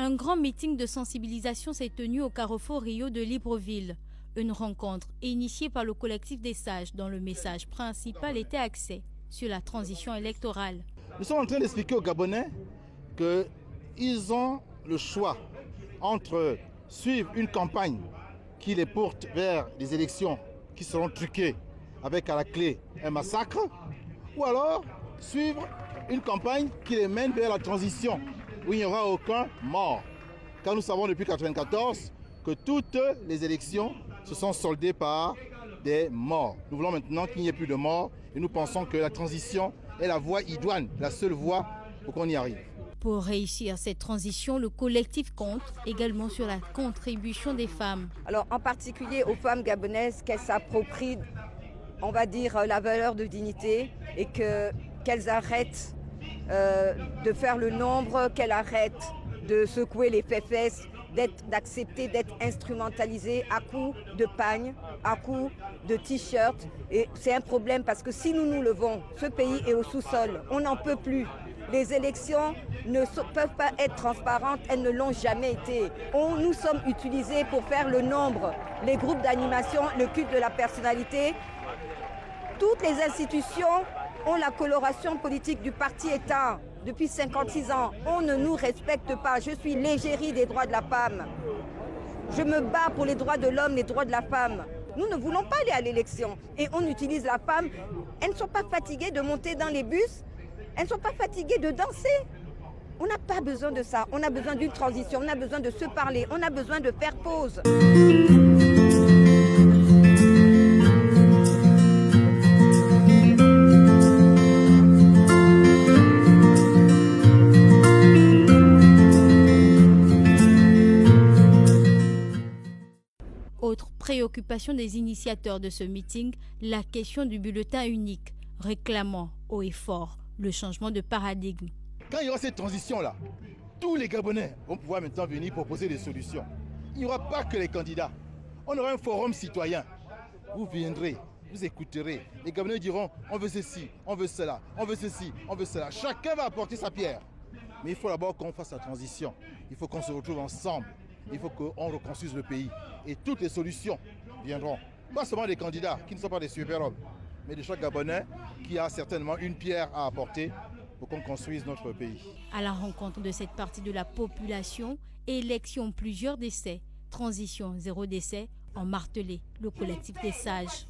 Un grand meeting de sensibilisation s'est tenu au carrefour Rio de Libreville. Une rencontre initiée par le collectif des sages dont le message principal était axé sur la transition électorale. Nous sommes en train d'expliquer aux Gabonais qu'ils ont le choix entre suivre une campagne qui les porte vers des élections qui seront truquées avec à la clé un massacre, ou alors suivre une campagne qui les mène vers la transition où il n'y aura aucun mort. Car nous savons depuis 1994 que toutes les élections se sont soldées par des morts. Nous voulons maintenant qu'il n'y ait plus de morts et nous pensons que la transition est la voie idoine, la seule voie pour qu'on y arrive. Pour réussir cette transition, le collectif compte également sur la contribution des femmes. Alors en particulier aux femmes gabonaises qu'elles s'approprient, on va dire, la valeur de dignité et qu'elles arrêtent de faire le nombre, qu'elles arrêtent de secouer les fesses, d'accepter d'être instrumentalisées à coups de pagne, à coups de t-shirt. Et c'est un problème parce que si nous nous levons, ce pays est au sous-sol, on n'en peut plus. Les élections ne peuvent pas être transparentes, elles ne l'ont jamais été. Nous sommes utilisés pour faire le nombre, les groupes d'animation, le culte de la personnalité. Toutes les institutions ont la coloration politique du parti-État depuis 56 ans. On ne nous respecte pas. Je suis l'égérie des droits de la femme. Je me bats pour les droits de l'homme, les droits de la femme. Nous ne voulons pas aller à l'élection. Et on utilise la femme. Elles ne sont pas fatiguées de monter dans les bus. Elles ne sont pas fatiguées de danser. On n'a pas besoin de ça. On a besoin d'une transition. On a besoin de se parler. On a besoin de faire pause. Autre préoccupation des initiateurs de ce meeting, la question du bulletin unique, réclamant haut et fort le changement de paradigme. Quand il y aura cette transition-là, tous les Gabonais vont pouvoir maintenant venir proposer des solutions. Il n'y aura pas que les candidats. On aura un forum citoyen. Vous viendrez, vous écouterez. Les Gabonais diront, on veut ceci, on veut cela, on veut ceci, on veut cela. Chacun va apporter sa pierre. Mais il faut d'abord qu'on fasse la transition. Il faut qu'on se retrouve ensemble. Il faut qu'on reconstruise le pays. Et toutes les solutions viendront. Pas seulement des candidats qui ne sont pas des super-hommes, mais de chaque Gabonais qui a certainement une pierre à apporter pour qu'on construise notre pays. À la rencontre de cette partie de la population, élection plusieurs décès, transition zéro décès, ont martelé le collectif des sages.